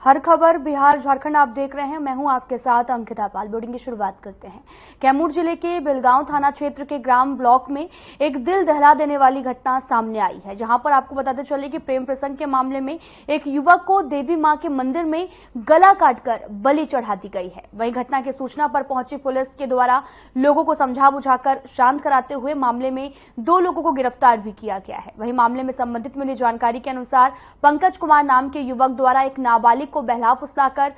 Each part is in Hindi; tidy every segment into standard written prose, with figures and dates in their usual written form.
हर खबर बिहार झारखंड आप देख रहे हैं। मैं हूं आपके साथ अंकिता पाल। ब्रेकिंग की शुरुआत करते हैं। कैमूर जिले के बिलगांव थाना क्षेत्र के ग्राम ब्लॉक में एक दिल दहला देने वाली घटना सामने आई है, जहां पर आपको बताते चले कि प्रेम प्रसंग के मामले में एक युवक को देवी मां के मंदिर में गला काटकर बलि चढ़ा दी गई है। वहीं घटना की सूचना पर पहुंची पुलिस के द्वारा लोगों को समझा बुझाकर शांत कराते हुए मामले में 2 लोगों को गिरफ्तार भी किया गया है। वहीं मामले में संबंधित मिली जानकारी के अनुसार पंकज कुमार नाम के युवक द्वारा एक नाबालिग को बहला फुसलाकर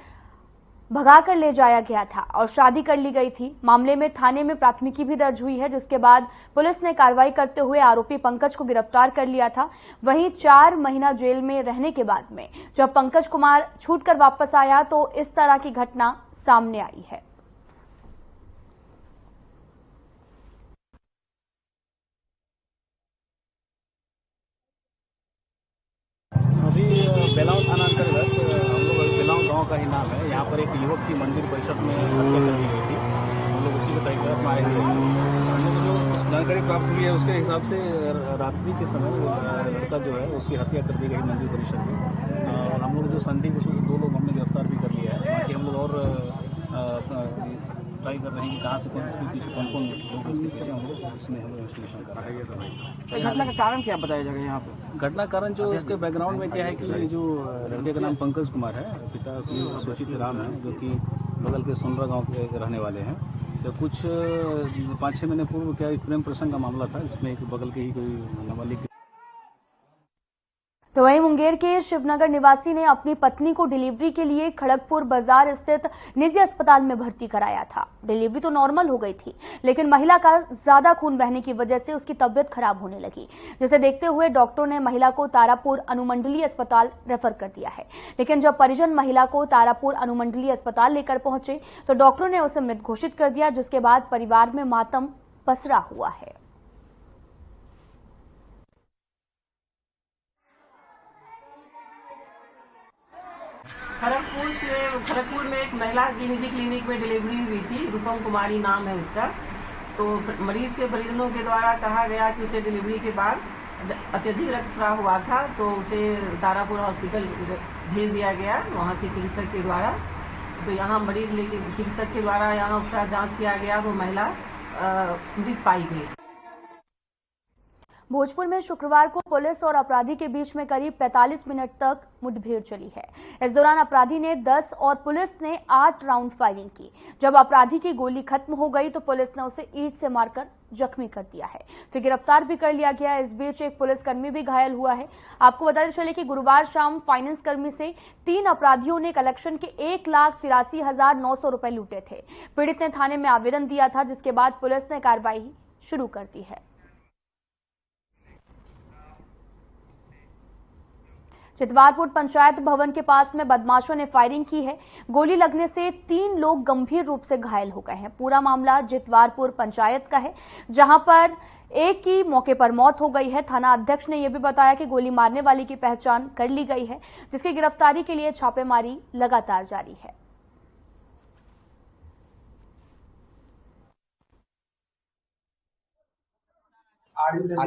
भगाकर ले जाया गया था और शादी कर ली गई थी। मामले में थाने में प्राथमिकी भी दर्ज हुई है, जिसके बाद पुलिस ने कार्रवाई करते हुए आरोपी पंकज को गिरफ्तार कर लिया था। वहीं 4 महीना जेल में रहने के बाद में जब पंकज कुमार छूटकर वापस आया तो इस तरह की घटना सामने आई है। बेलाव थाना अंतर्गत हम लोग बेलाव गांव का ही नाम है। यहाँ पर एक युवक की मंदिर परिषद में हत्या कर दी गई थी। हम लोग उसी के तहत मारे हुए हैं। हम लोग जो जानकारी प्राप्त हुई है उसके हिसाब से रात्रि के समय लड़का जो है उसकी हत्या कर दी गई मंदिर परिषद में। और हम लोग जो संदिग्ध उसमें से 2 लोग हमने गिरफ्तार भी कर लिया है। बाकी हम लोग और ट्राई कर रहे हैं कि कहाँ से कौन लोग इसके पीछे हम लोग उसमें हम लोग इन्वेस्टिगेशन कर रहे हैं। घटना का कारण क्या बताया जाएगा यहाँ पे? घटना कारण जो इसके बैकग्राउंड में क्या है कि जो लड़के का नाम पंकज कुमार है, पिता श्री सूचित राम है, जो कि बगल के सोनरा गांव के रहने वाले हैं। तो कुछ 5-6 महीने पूर्व क्या प्रेम प्रसंग का मामला था, जिसमें एक बगल के ही कोई नाबालिग। तो वहीं मुंगेर के शिवनगर निवासी ने अपनी पत्नी को डिलीवरी के लिए खड़गपुर बाजार स्थित निजी अस्पताल में भर्ती कराया था। डिलीवरी तो नॉर्मल हो गई थी, लेकिन महिला का ज्यादा खून बहने की वजह से उसकी तबीयत खराब होने लगी, जिसे देखते हुए डॉक्टरों ने महिला को तारापुर अनुमंडलीय अस्पताल रेफर कर दिया है। लेकिन जब परिजन महिला को तारापुर अनुमंडलीय अस्पताल लेकर पहुंचे तो डॉक्टरों ने उसे मृत घोषित कर दिया, जिसके बाद परिवार में मातम पसरा हुआ है। खड़गपुर में एक महिला की निजी क्लिनिक में डिलीवरी हुई थी। रूपम कुमारी नाम है उसका। तो मरीज के परिजनों के द्वारा कहा गया कि उसे डिलीवरी के बाद अत्यधिक रक्तस्राव हुआ था, तो उसे तारापुर हॉस्पिटल भेज दिया गया वहां के चिकित्सक के द्वारा। तो यहाँ मरीज चिकित्सक के द्वारा यहाँ उसका जांच किया गया तो महिला मृत पाई गई। भोजपुर में शुक्रवार को पुलिस और अपराधी के बीच में करीब 45 मिनट तक मुठभेड़ चली है। इस दौरान अपराधी ने 10 और पुलिस ने 8 राउंड फायरिंग की। जब अपराधी की गोली खत्म हो गई तो पुलिस ने उसे ईंट से मारकर जख्मी कर दिया है, फिर गिरफ्तार भी कर लिया गया। इस बीच एक पुलिसकर्मी भी घायल हुआ है। आपको बताते चले कि गुरुवार शाम फाइनेंस कर्मी से 3 अपराधियों ने कलेक्शन के 1,83,900 रुपए लूटे थे। पीड़ित ने थाने में आवेदन दिया था, जिसके बाद पुलिस ने कार्रवाई शुरू कर दी है। चितवारपुर पंचायत भवन के पास में बदमाशों ने फायरिंग की है। गोली लगने से 3 लोग गंभीर रूप से घायल हो गए हैं। पूरा मामला चितवारपुर पंचायत का है, जहां पर एक की मौके पर मौत हो गई है। थाना अध्यक्ष ने यह भी बताया कि गोली मारने वाले की पहचान कर ली गई है, जिसकी गिरफ्तारी के लिए छापेमारी लगातार जारी है।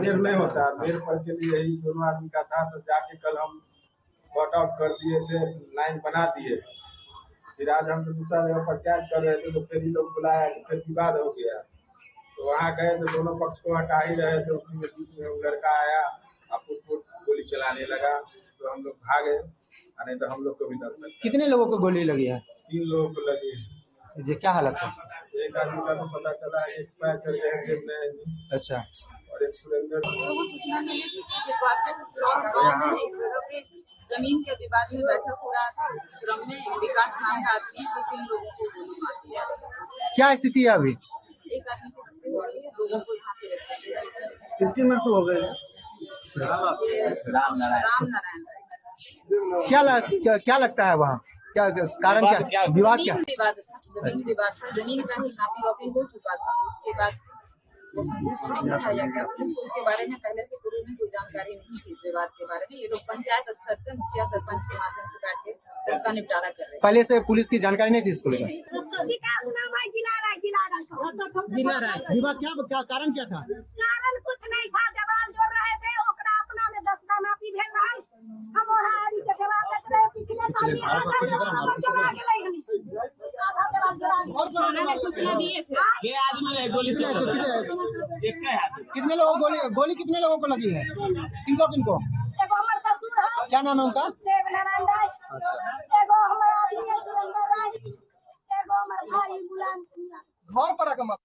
देर नहीं होता, देर पर के लिए यही दोनों आदमी का था। तो जाके कल हम सॉर्ट आउट कर दिए थे, लाइन बना दिए। फिर आज हम दूसरा जगह पंचायत कर रहे थे तो फिर ये लोग बुलाया तो फिर विवाद हो गया। तो वहाँ गए तो दोनों पक्ष को हटा ही रहे थे। उसी के बीच में लड़का आया और गोली चलाने लगा, तो हम लोग भागे, नहीं तो हम लोग को भी डर सकता। कितने लोगों को गोली लगी है? 3 लोगों को लगी है। ये क्या हालत है? एक आदमी का तो पता चला एक्सपायर कर गए। अच्छा। और एक सुरेंद्र सूचना मिली थी कि जमीन के विवाद में बैठक हो रहा था। उस क्रम में विकास नाम का आदमी 3 लोगों को गोली मार दिया। क्या स्थिति है अभी? एक आदमी को मृत्यु हो गई है, लोगों को यहाँ पे रखा गया है। कितनी मृत्यु हो गई? राम नारायण। क्या लगता है वहाँ? क्या कारण, क्या विवाद, क्या विवाद था? जमीन विवाद था। जमीन का ही नापी वापी हो चुका था। उसके बाद वो संतुष्ट नहीं दिखाया गया। पुलिस को उसके बारे में पहले से पूर्व में कोई जानकारी नहीं थी। इस विवाद के बारे में ये लोग पंचायत स्तर से मुखिया सरपंच के माध्यम से बैठ के उसका निपटारा कर रहे हैं। पहले से पुलिस की जानकारी नहीं थी इसको लेकर? विवाद क्या कारण क्या था? कारण कुछ नहीं था। जवान जोड़ रहे थे, ओकरा अपना में 10 नापी भेल रहा है। हम वहाँ आरी के जवान देख रहे पिछले कितने लोगों को गोली कितने लोगों को लगी है? किनको किनको? क्या नाम है उनका? देवनारायण राय, एगो हमारा आदमी है सुरेंद्र राय, एगो हमारा भाई गुलाम सिंह। घर पर आकर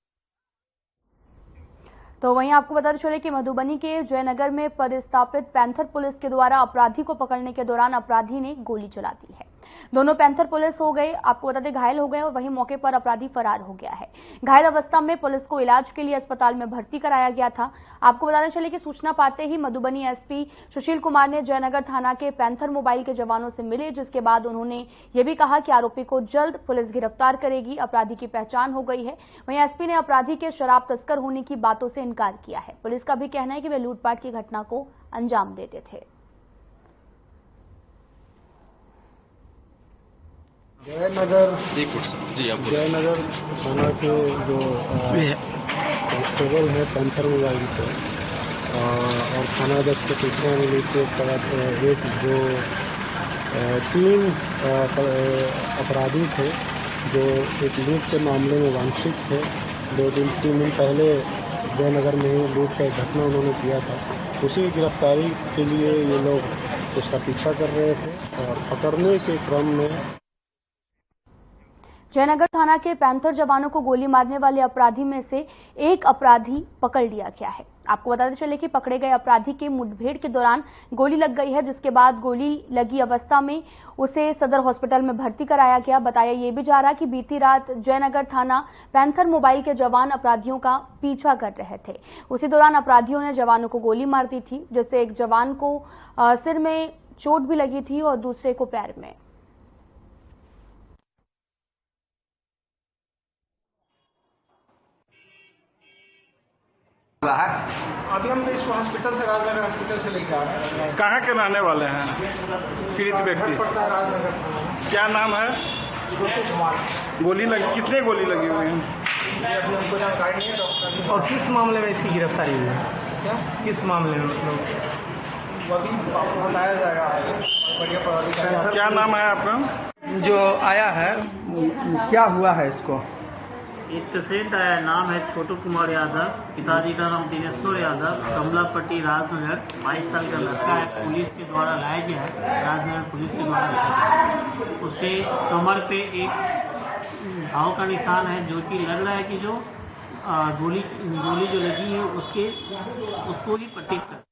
तो वहीं आपको बताते चले कि मधुबनी के जयनगर में पदस्थापित पैंथर पुलिस के द्वारा अपराधी को पकड़ने के दौरान अपराधी ने गोली चला दी है। दोनों पैंथर पुलिस हो गए, आपको बताते घायल हो गए और वहीं मौके पर अपराधी फरार हो गया है। घायल अवस्था में पुलिस को इलाज के लिए अस्पताल में भर्ती कराया गया था। आपको बताते चले कि सूचना पाते ही मधुबनी एसपी सुशील कुमार ने जयनगर थाना के पैंथर मोबाइल के जवानों से मिले, जिसके बाद उन्होंने ये भी कहा कि आरोपी को जल्द पुलिस गिरफ्तार करेगी। अपराधी की पहचान हो गई है। वहीं एसपी ने अपराधी के शराब तस्कर होने की बातों से इनकार किया है। पुलिस का भी कहना है कि वे लूटपाट की घटना को अंजाम देते थे। जयनगर थाना के जो कांस्टेबल है पैंथर मोबाइल पे और थाना अध्यक्ष के सूचना मिली थी एक जो 3 अपराधी थे जो एक लूट के मामले में वांछित थे। 2-3 दिन पहले जयनगर में ही लूट का घटना उन्होंने किया था। उसी की गिरफ्तारी के लिए ये लोग उसका पीछा कर रहे थे और पकड़ने के क्रम में जयनगर थाना के पैंथर जवानों को गोली मारने वाले अपराधी में से एक अपराधी पकड़ लिया गया है। आपको बताते चले कि पकड़े गए अपराधी की मुठभेड़ के दौरान गोली लग गई है, जिसके बाद गोली लगी अवस्था में उसे सदर हॉस्पिटल में भर्ती कराया गया। बताया ये भी जा रहा कि बीती रात जयनगर थाना पैंथर मोबाइल के जवान अपराधियों का पीछा कर रहे थे। उसी दौरान अपराधियों ने जवानों को गोली मार दी थी, जिससे एक जवान को सिर में चोट भी लगी थी और दूसरे को पैर में। अभी हम इसको हॉस्पिटल से राजनगर हॉस्पिटल से लेकर आ रहे हैं। कहाँ के रहने वाले हैं पीड़ित व्यक्ति? राजनगर। क्या नाम है? गोली लगी, कितने गोली लगी हुई है? अभी हमको जानकारी नहीं है डॉक्टर। और किस मामले में इसकी गिरफ्तारी हुई है? क्या किस मामले में मतलब वो अभी बताया जाएगा। बढ़िया पदाधिकारी। क्या नाम है आपका? जो आया है क्या हुआ है इसको? एक पेशेंट आया, नाम है छोटू कुमार यादव, पिताजी का नाम दिनेश्वर यादव, कमलापट्टी राजनगर, 22 साल का लड़का है। पुलिस के द्वारा लाया गया है, राजनगर पुलिस के द्वारा लाया गया। उसके कमर पे एक घाव का निशान है, जो कि लग रहा है कि जो गोली जो लगी है उसको ही पट्टी कर।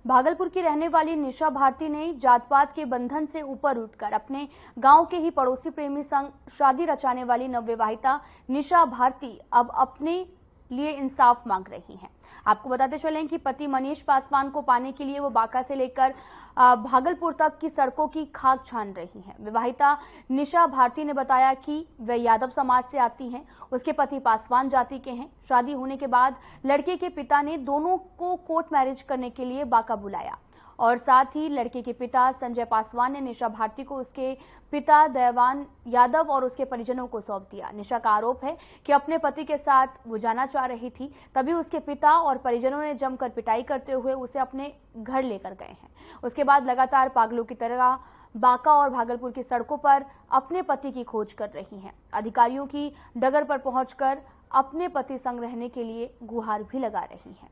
भागलपुर की रहने वाली निशा भारती ने जात पात के बंधन से ऊपर उठकर अपने गांव के ही पड़ोसी प्रेमी संग शादी रचाने वाली नवविवाहिता निशा भारती अब अपने लिए इंसाफ मांग रही हैं। आपको बताते चलें कि पति मनीष पासवान को पाने के लिए वो बांका से लेकर भागलपुर तक की सड़कों की खाक छान रही हैं। विवाहिता निशा भारती ने बताया कि वे यादव समाज से आती हैं, उसके पति पासवान जाति के हैं। शादी होने के बाद लड़के के पिता ने दोनों को कोर्ट मैरिज करने के लिए बांका बुलाया और साथ ही लड़के के पिता संजय पासवान ने निशा भारती को उसके पिता दयावान यादव और उसके परिजनों को सौंप दिया। निशा का आरोप है कि अपने पति के साथ वो जाना चाह रही थी, तभी उसके पिता और परिजनों ने जमकर पिटाई करते हुए उसे अपने घर लेकर गए हैं। उसके बाद लगातार पागलों की तरह बांका और भागलपुर की सड़कों पर अपने पति की खोज कर रही हैं। अधिकारियों की डगर पर पहुंचकर अपने पति संग रहने के लिए गुहार भी लगा रही हैं।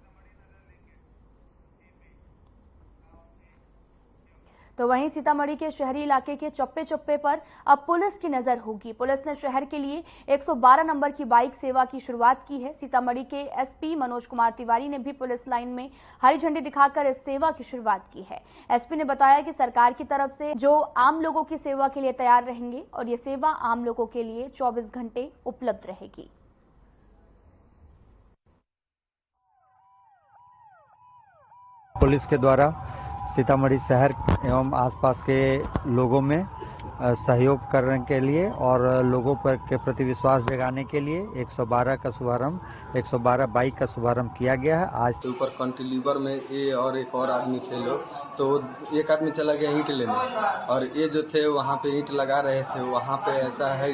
तो वहीं सीतामढ़ी के शहरी इलाके के चप्पे चप्पे पर अब पुलिस की नजर होगी। पुलिस ने शहर के लिए 112 नंबर की बाइक सेवा की शुरुआत की है। सीतामढ़ी के एसपी मनोज कुमार तिवारी ने भी पुलिस लाइन में हरी झंडी दिखाकर इस सेवा की शुरुआत की है। एसपी ने बताया कि सरकार की तरफ से जो आम लोगों की सेवा के लिए तैयार रहेंगे और ये सेवा आम लोगों के लिए 24 घंटे उपलब्ध रहेगी। पुलिस के द्वारा सीतामढ़ी शहर एवं आसपास के लोगों में सहयोग करने के लिए और लोगों पर के प्रति विश्वास जगाने के लिए 112 का शुभारंभ 112 बाइक का शुभारंभ किया गया है। आज ऊपर कैंटिलीवर में ये और एक और आदमी थे लोग, तो एक आदमी चला गया ईंट लेने और ये जो थे वहाँ पे ईंट लगा रहे थे। वहाँ पे ऐसा है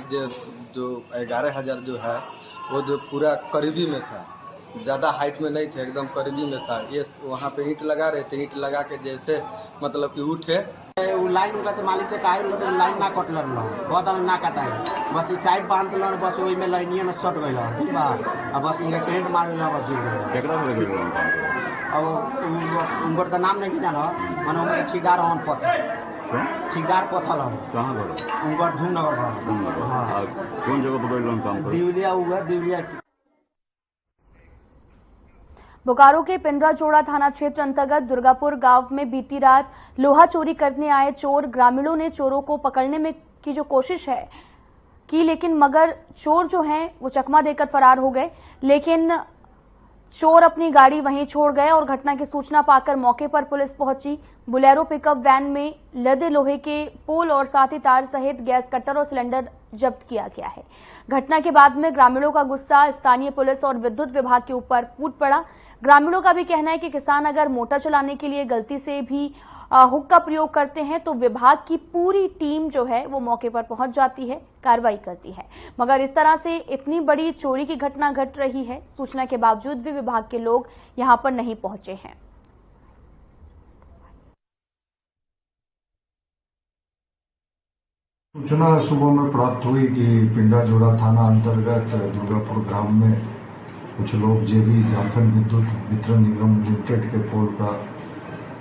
जो 11,000 जो है वो जो पूरा करीबी में था, ज़्यादा हाइट में नहीं थे, एकदम करीबी में था। ये वहाँ पे ईंट लगा रहे थे। ईंट लगा के जैसे मतलब कि उठे वो लाइन उनका से मालिक से कहा तो लाइन ना कटल बहुत ना कटाई बस इस साइड बांध दिल बस वही में लाइनिया में सट गई ठीक बा अब बस इनका करेंट मार बस गिर गई। अब उनकर तो नाम नहीं जाना मैंने उनके ठेकेदार हन ठेकेदार पथल हम कहाँ घर उनकर धूमनगर घर। हाँ कौन जगह पर काम दिवलिया हुआ दिवलिया। बोकारो के पिंडराजोड़ा थाना क्षेत्र अंतर्गत दुर्गापुर गांव में बीती रात लोहा चोरी करने आए चोर ग्रामीणों ने चोरों को पकड़ने में की जो कोशिश है की, लेकिन मगर चोर जो हैं वो चकमा देकर फरार हो गए। लेकिन चोर अपनी गाड़ी वहीं छोड़ गए और घटना की सूचना पाकर मौके पर पुलिस पहुंची। बुलेरो पिकअप वैन में लदे लोहे के पोल और साथ ही तार सहित गैस कटर और सिलेंडर जब्त किया गया है। घटना के बाद में ग्रामीणों का गुस्सा स्थानीय पुलिस और विद्युत विभाग के ऊपर फूट पड़ा। ग्रामीणों का भी कहना है कि किसान अगर मोटर चलाने के लिए गलती से भी हुक का प्रयोग करते हैं तो विभाग की पूरी टीम जो है वो मौके पर पहुंच जाती है, कार्रवाई करती है। मगर इस तरह से इतनी बड़ी चोरी की घटना घट रही है, सूचना के बावजूद भी विभाग के लोग यहां पर नहीं पहुंचे हैं। सूचना सुबह में प्राप्त हुई कि पिंडराजोड़ा थाना अंतर्गत दुर्गापुर ग्राम में कुछ लोग जेबी झारखंड विद्युत वितरण निगम लिमिटेड के पोल का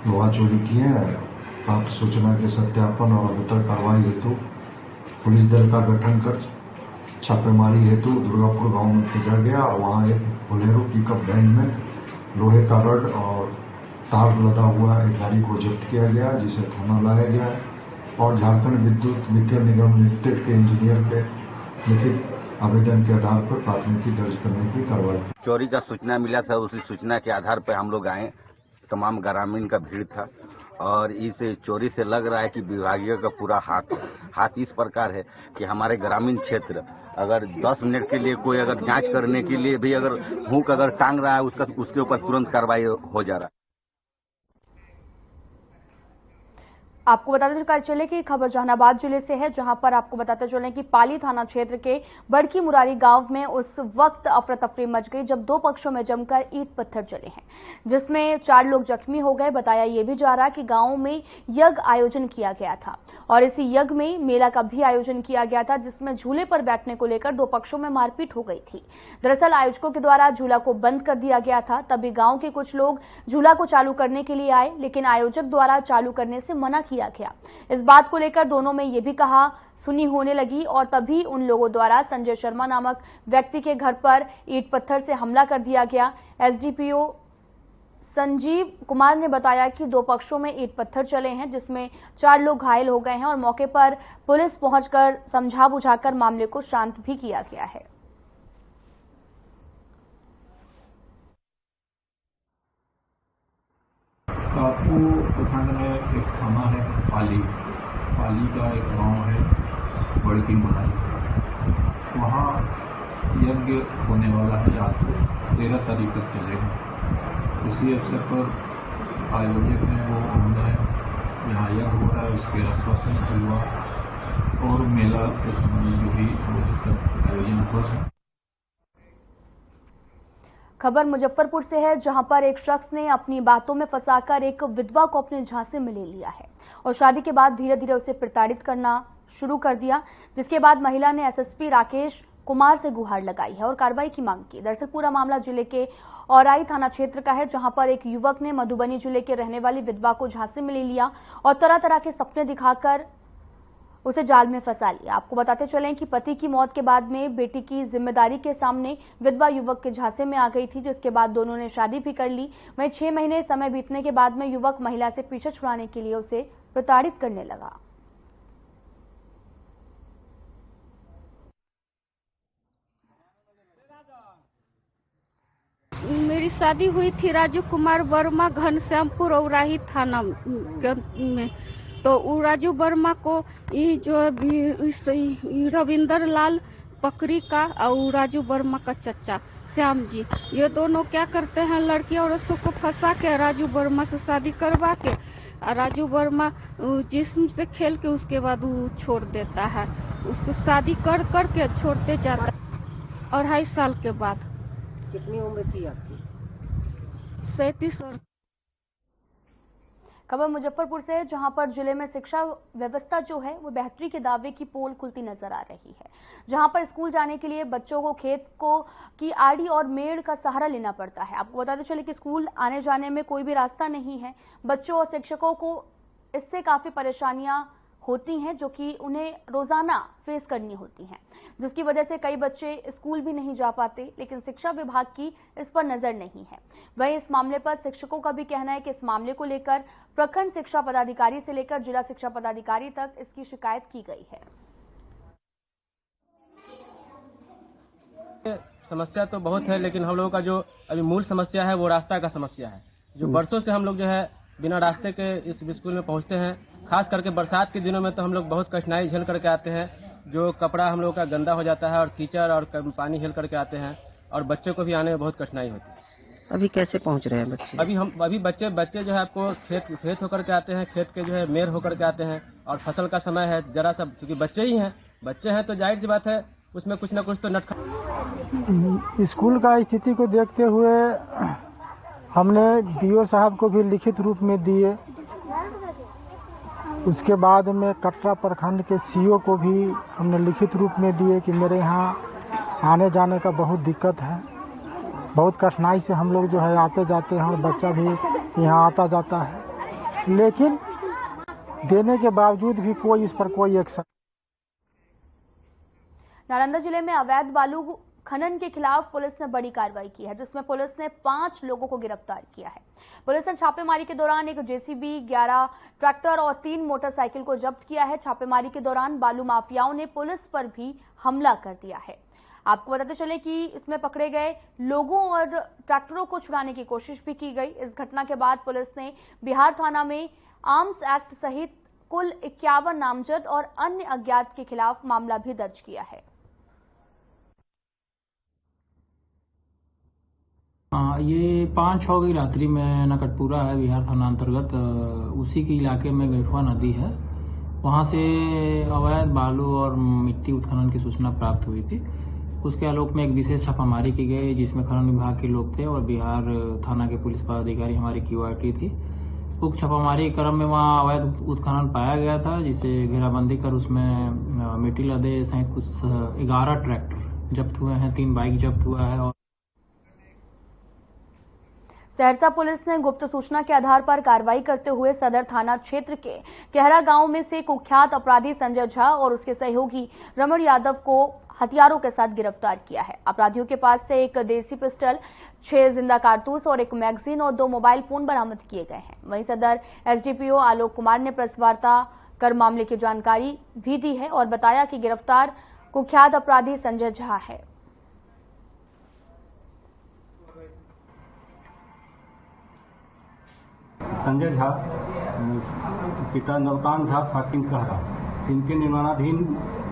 लोहा चोरी किए हैं। प्राप्त सूचना के सत्यापन और अग्रतर कार्रवाई हेतु पुलिस दल का गठन कर छापेमारी हेतु दुर्गापुर गांव में भेजा गया। वहां एक बोलेरो पिकअप वैन में लोहे का रड और तार लदा हुआ एक गाड़ी को जब्त किया गया, जिसे थाना लाया गया है और झारखंड विद्युत वितरण निगम लिमिटेड के इंजीनियर के लिखित आवेदन के आधार पर प्राथमिकी दर्ज करने की कार्रवाई। चोरी का सूचना मिला था, उसी सूचना के आधार पर हम लोग आए। तमाम ग्रामीण का भीड़ था और इस चोरी से लग रहा है कि विभागीय का पूरा हाथ इस प्रकार है कि हमारे ग्रामीण क्षेत्र अगर 10 मिनट के लिए कोई अगर जांच करने के लिए भी अगर हुक अगर टांग रहा है उसके ऊपर तुरंत कार्रवाई हो जा रहा है। आपको बताते चले कि खबर जहानाबाद जिले से है, जहां पर आपको बताते चले कि पाली थाना क्षेत्र के बड़की मुरारी गांव में उस वक्त अफरा तफरी मच गई जब दो पक्षों में जमकर ईंट पत्थर चले हैं, जिसमें 4 लोग जख्मी हो गए। बताया यह भी जा रहा कि गांव में यज्ञ आयोजन किया गया था और इसी यज्ञ में मेला का भी आयोजन किया गया था, जिसमें झूले पर बैठने को लेकर दो पक्षों में मारपीट हो गई थी। दरअसल आयोजकों के द्वारा झूला को बंद कर दिया गया था, तभी गांव के कुछ लोग झूला को चालू करने के लिए आए, लेकिन आयोजक द्वारा चालू करने से मना किया गया। इस बात को लेकर दोनों में यह भी कहा सुनी होने लगी और तभी उन लोगों द्वारा संजय शर्मा नामक व्यक्ति के घर पर ईंट पत्थर से हमला कर दिया गया। एसडीपीओ संजीव कुमार ने बताया कि दो पक्षों में ईंट पत्थर चले हैं, जिसमें 4 लोग घायल हो गए हैं और मौके पर पुलिस पहुंचकर समझा बुझाकर मामले को शांत भी किया गया है। कापू प्रखंड में एक थाना है पाली का एक गांव है बड़की मुरारी, वहाँ यज्ञ होने वाला है। आज से 13 तारीख तक चलेगा। उसी अवसर पर आयोजक हैं वो उन्होंने यहाँ यज्ञ हो रहा है उसके आसपास में झुलवा और मेला से संबंधित जो भी सब आयोजन हो रहा है। खबर मुजफ्फरपुर से है, जहां पर एक शख्स ने अपनी बातों में फंसाकर एक विधवा को अपने झांसे में ले लिया है और शादी के बाद धीरे धीरे उसे प्रताड़ित करना शुरू कर दिया, जिसके बाद महिला ने एसएसपी राकेश कुमार से गुहार लगाई है और कार्रवाई की मांग की। दरअसल पूरा मामला जिले के औराई थाना क्षेत्र का है, जहां पर एक युवक ने मधुबनी जिले के रहने वाली विधवा को झांसे में ले लिया और तरह तरह के सपने दिखाकर उसे जाल में फंसा लिया। आपको बताते चलें कि पति की मौत के बाद में बेटी की जिम्मेदारी के सामने विधवा युवक के झांसे में आ गई थी, जिसके बाद दोनों ने शादी भी कर ली। वहीं 6 महीने समय बीतने के बाद में युवक महिला से पीछे छुड़ाने के लिए उसे प्रताड़ित करने लगा। मेरी शादी हुई थी राजू कुमार वर्मा घनश्यामपुर औराही थाना में। तो राजू वर्मा को ये जो रविंदर लाल पकड़ी का और राजू वर्मा का चचा श्याम जी, ये दोनों क्या करते हैं, लड़की औरतों को फंसा के राजू वर्मा से शादी करवा के राजू वर्मा जिस्म से खेल के उसके बाद वो छोड़ देता है, उसको शादी कर के छोड़ते जाता है। 2.5 साल के बाद। कितनी उम्र थी आपकी? 37। खबर मुजफ्फरपुर से है, जहां पर जिले में शिक्षा व्यवस्था जो है वो बेहतरी के दावे की पोल खुलती नजर आ रही है। जहां पर स्कूल जाने के लिए बच्चों को खेत की आड़ी और मेड़ का सहारा लेना पड़ता है। आपको बताते चले कि स्कूल आने जाने में कोई भी रास्ता नहीं है। बच्चों और शिक्षकों को इससे काफी परेशानियां होती हैं, जो कि उन्हें रोजाना फेस करनी होती हैं, जिसकी वजह से कई बच्चे स्कूल भी नहीं जा पाते। लेकिन शिक्षा विभाग की इस पर नजर नहीं है। वहीं इस मामले पर शिक्षकों का भी कहना है कि इस मामले को लेकर प्रखंड शिक्षा पदाधिकारी से लेकर जिला शिक्षा पदाधिकारी तक इसकी शिकायत की गई है। समस्या तो बहुत है, लेकिन हम लोगों का जो अभी मूल समस्या है वो रास्ता का समस्या है। जो बरसों से हम लोग जो है बिना रास्ते के इस स्कूल में पहुंचते हैं। खास करके बरसात के दिनों में तो हम लोग बहुत कठिनाई झेल करके आते हैं। जो कपड़ा हम लोग का गंदा हो जाता है और कीचड़ और पानी झेल करके आते हैं, और बच्चों को भी आने में बहुत कठिनाई होती है। अभी कैसे पहुंच रहे हैं बच्चे? अभी बच्चे जो है आपको खेत होकर के आते हैं, खेत के जो है मेर होकर के आते हैं, और फसल का समय है जरा सा, क्योंकि बच्चे हैं तो जाहिर सी बात है उसमें कुछ न कुछ तो नट। स्कूल का स्थिति को देखते हुए हमने डीओ साहब को भी लिखित रूप में दिए। उसके बाद में कटरा प्रखंड के सीओ को भी हमने लिखित रूप में दिए कि मेरे यहाँ आने जाने का बहुत दिक्कत है, बहुत कठिनाई से हम लोग जो है आते जाते हैं, और बच्चा भी यहाँ आता जाता है। लेकिन देने के बावजूद भी कोई इस पर कोई एक्शन। नालंदा जिले में अवैध बालू खनन के खिलाफ पुलिस ने बड़ी कार्रवाई की है, जिसमें पुलिस ने 5 लोगों को गिरफ्तार किया है। पुलिस ने छापेमारी के दौरान एक जेसीबी, 11 ट्रैक्टर और 3 मोटरसाइकिल को जब्त किया है। छापेमारी के दौरान बालू माफियाओं ने पुलिस पर भी हमला कर दिया है। आपको बताते चले कि इसमें पकड़े गए लोगों और ट्रैक्टरों को छुड़ाने की कोशिश भी की गई। इस घटना के बाद पुलिस ने बिहार थाना में आर्म्स एक्ट सहित कुल 51 नामजद और अन्य अज्ञात के खिलाफ मामला भी दर्ज किया है। ये 5-6 की रात्रि में नकटपुरा है, बिहार थाना अंतर्गत, उसी के इलाके में गैठवा नदी है। वहां से अवैध बालू और मिट्टी उत्खनन की सूचना प्राप्त हुई थी। उसके आलोक में एक विशेष छापामारी की गई, जिसमें खनन विभाग के लोग थे और बिहार थाना के पुलिस पदाधिकारी हमारी क्यूआरटी थी। उक्त छापामारी क्रम में वहां अवैध उत्खनन पाया गया था, जिसे घेराबंदी कर उसमें मिट्टी लदे सहित कुछ 11 ट्रैक्टर जब्त हुए हैं, 3 बाइक जब्त हुआ है। और सहरसा पुलिस ने गुप्त सूचना के आधार पर कार्रवाई करते हुए सदर थाना क्षेत्र के कहरा गांव में से कुख्यात अपराधी संजय झा और उसके सहयोगी रमण यादव को हथियारों के साथ गिरफ्तार किया है। अपराधियों के पास से एक देसी पिस्टल, 6 जिंदा कारतूस और एक मैगजीन और 2 मोबाइल फोन बरामद किए गए हैं। वहीं सदर एसडीपीओ आलोक कुमार ने प्रेस वार्ता कर मामले की जानकारी भी दी है और बताया कि गिरफ्तार कुख्यात अपराधी संजय झा है। संजय झा, पिता नवकांत झा साकिन कहरा, इनके निर्माणाधीन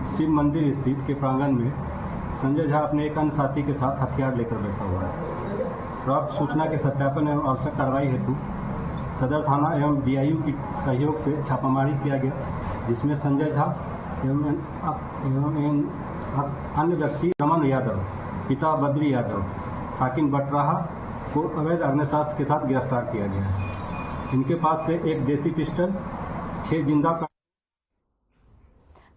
शिव मंदिर स्थित के प्रांगण में संजय झा अपने एक अन्य साथी के साथ हथियार लेकर बैठा हुआ है। प्राप्त सूचना के सत्यापन एवं आवश्यक कार्रवाई हेतु सदर थाना एवं डीआईयू की सहयोग से छापामारी किया गया, जिसमें संजय झा एवं अन्य व्यक्ति रमन यादव, पिता बद्री यादव, साकिन बटराहा को अवैध अग्निशस्त्र के साथ गिरफ्तार किया गया है। इनके पास से एक देसी पिस्टल, 6 जिंदा।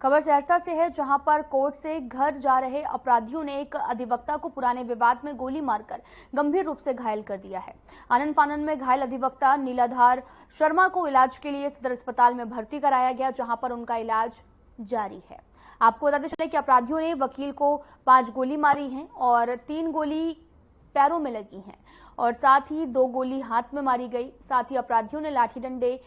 खबर सहरसा से है, जहां पर कोर्ट से घर जा रहे अपराधियों ने एक अधिवक्ता को पुराने विवाद में गोली मारकर गंभीर रूप से घायल कर दिया है। आनन फानन में घायल अधिवक्ता नीलाधार शर्मा को इलाज के लिए सदर अस्पताल में भर्ती कराया गया, जहां पर उनका इलाज जारी है। आपको बताते चले कि अपराधियों ने वकील को 5 गोली मारी है और 3 गोली पैरों में लगी हैं और साथ ही 2 गोली हाथ में मारी गई। साथ ही अपराधियों ने लाठी डंडे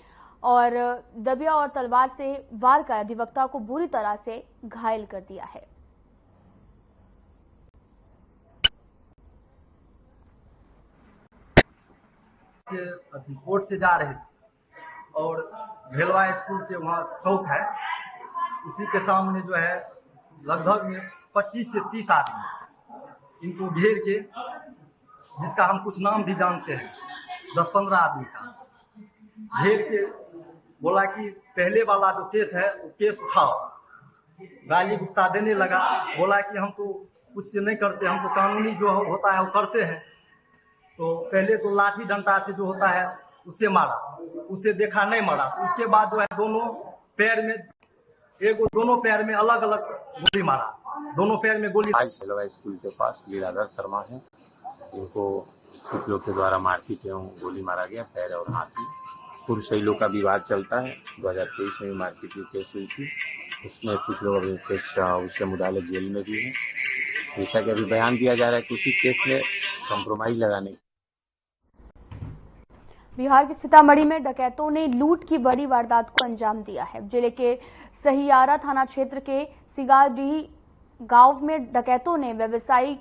और दबिया और तलवार से वार कर अधिवक्ता को बुरी तरह से घायल कर दिया है। कोर्ट से जा रहे थे और भेलवा स्कूल के वहाँ चौक है, उसी के सामने जो है लगभग 25 से 30 आदमी इनको घेर के, जिसका हम कुछ नाम भी जानते हैं, 10-15 आदमी का घेर के बोला कि पहले वाला जो केस है वो केस उठाओ। गाली गुप्ता देने लगा, बोला कि हम तो कुछ से नहीं करते, हमको कानूनी जो होता है वो करते हैं। तो पहले तो लाठी डंडा से जो होता है उसे मारा, उसे देखा नहीं मारा। उसके बाद जो है दोनों पैर में अलग अलग गोली मारा, दोनों पैर में गोली। आज सेलवा स्कूल के पास लीलाधर शर्मा है, इनको कुछ लोग के द्वारा मारपीट एवं गोली मारा गया पैर और हाथ में। पूर्व से लोग का विवाद चलता है, 2023 में भी मारपीट की केस हुई थी, उसमें कुछ लोग अभी केस उसके मुदाले जेल में भी है। जैसा कि अभी बयान दिया जा रहा है कि उसी केस में कंप्रोमाइज लगाने। बिहार के सीतामढ़ी में डकैतों ने लूट की बड़ी वारदात को अंजाम दिया है। जिले के सहियारा थाना क्षेत्र के सिगाडीह गांव में डकैतों ने व्यवसायी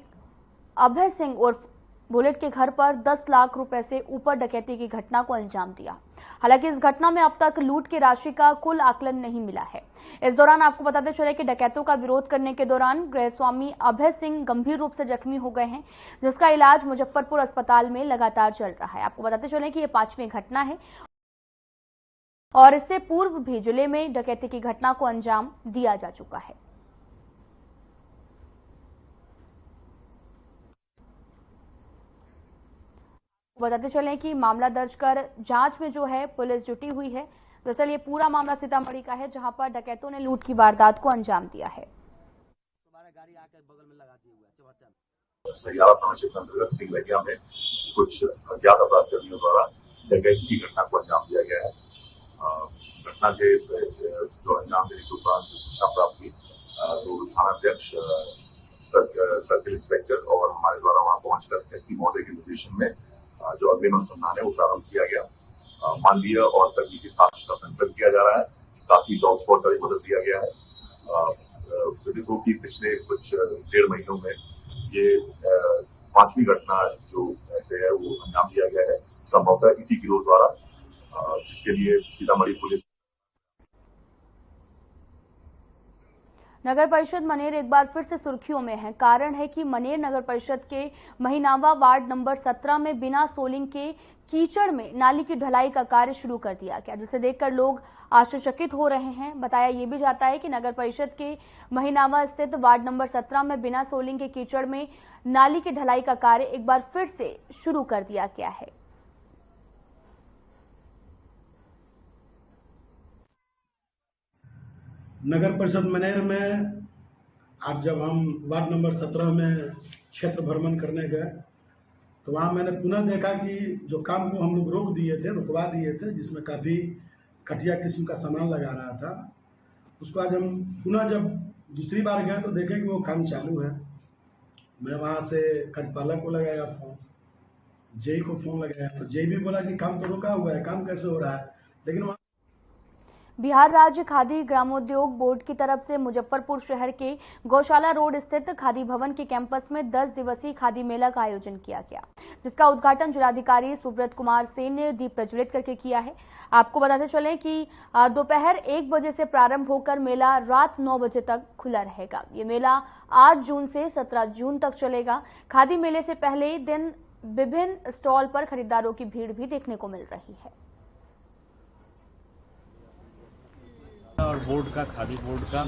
अभय सिंह उर्फ बुलेट के घर पर 10 लाख रुपए से ऊपर डकैती की घटना को अंजाम दिया। हालांकि इस घटना में अब तक लूट की राशि का कुल आकलन नहीं मिला है। इस दौरान आपको बताते चले कि डकैतों का विरोध करने के दौरान गृहस्वामी अभय सिंह गंभीर रूप से जख्मी हो गए हैं, जिसका इलाज मुजफ्फरपुर अस्पताल में लगातार चल रहा है। आपको बताते चले कि यह 5वीं घटना है और इससे पूर्व भी जिले में डकैती की घटना को अंजाम दिया जा चुका है। बताते चलें कि मामला दर्ज कर जांच में जो है पुलिस जुटी हुई है। दरअसल ये पूरा मामला सीतामढ़ी का है, जहां पर डकैतों ने लूट की वारदात को अंजाम दिया है। सहियारा थाना क्षेत्र अंतर्गत सिंगलैया में कुछ अज्ञात अपराधियों द्वारा डकैती की घटना को अंजाम दिया गया है। घटना के जो अंजाम देने के उपरांत सूचना प्राप्त हुई तो थानाध्यक्ष, सर्किल इंस्पेक्टर और हमारे द्वारा वहां पहुंचकर एसपी महोदय के निर्देशन में जो अग्रिम अनुसंधान है वो प्रारंभ किया गया। मानवीय और तकनीकी साक्ष्य का संकलन किया जा रहा है, साथ ही डॉग स्क्वाड का भी मदद दिया गया है। पीड़ितों की पिछले कुछ 1.5 महीनों में ये 5वीं घटना जो ऐसे है वो अंजाम दिया गया है, संभवतः इसी गिरोह द्वारा, जिसके लिए सीतामढ़ी पुलिस। नगर परिषद मनेर एक बार फिर से सुर्खियों में है। कारण है कि मनेर नगर परिषद के महीनावा वार्ड नंबर 17 में बिना सोलिंग के कीचड़ में नाली की ढलाई का कार्य शुरू कर दिया गया, जिसे देखकर लोग आश्चर्यचकित हो रहे हैं। बताया ये भी जाता है कि नगर परिषद के महीनावा स्थित वार्ड नंबर 17 में बिना सोलिंग के कीचड़ में नाली की ढलाई का कार्य एक बार फिर से शुरू कर दिया गया है। नगर परिषद मनेर में आज जब हम वार्ड नंबर 17 में क्षेत्र भ्रमण करने गए तो वहाँ मैंने पुनः देखा कि जो काम को हम लोग रुकवा दिए थे, जिसमें काफ़ी घटिया किस्म का सामान लगा रहा था, उसको आज हम पुनः जब दूसरी बार गए तो देखे कि वो काम चालू है। मैं वहाँ से कार्यपालक को लगाया फ़ोन, जेई को फ़ोन लगाया तो जेई भी बोला कि काम तो रुका हुआ है, काम कैसे हो रहा है। लेकिन बिहार राज्य खादी ग्रामोद्योग बोर्ड की तरफ से मुजफ्फरपुर शहर के गौशाला रोड स्थित खादी भवन के कैंपस में 10 दिवसीय खादी मेला का आयोजन किया गया, जिसका उद्घाटन जिलाधिकारी सुब्रत कुमार सेन ने दीप प्रज्वलित करके किया है। आपको बताते चलें कि दोपहर 1 बजे से प्रारंभ होकर मेला रात 9 बजे तक खुला रहेगा। ये मेला 8 जून से 17 जून तक चलेगा। खादी मेले से पहले दिन विभिन्न स्टॉल पर खरीदारों की भीड़ भी देखने को मिल रही है। और बोर्ड का, खादी बोर्ड का,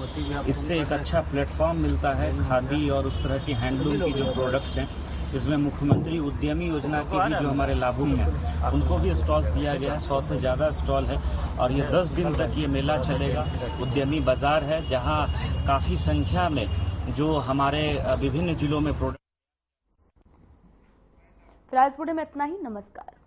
इससे एक अच्छा प्लेटफॉर्म मिलता है। खादी और उस तरह की हैंडलूम की जो प्रोडक्ट्स हैं, इसमें मुख्यमंत्री उद्यमी योजना के भी जो हमारे लाभुक हैं उनको भी स्टॉल्स दिया गया है। 100 से ज़्यादा स्टॉल है और ये 10 दिन तक ये मेला चलेगा। उद्यमी बाजार है जहां काफ़ी संख्या में जो हमारे विभिन्न जिलों में प्रोडक्ट। फिलहाल इस वीडियो में इतना ही। नमस्कार।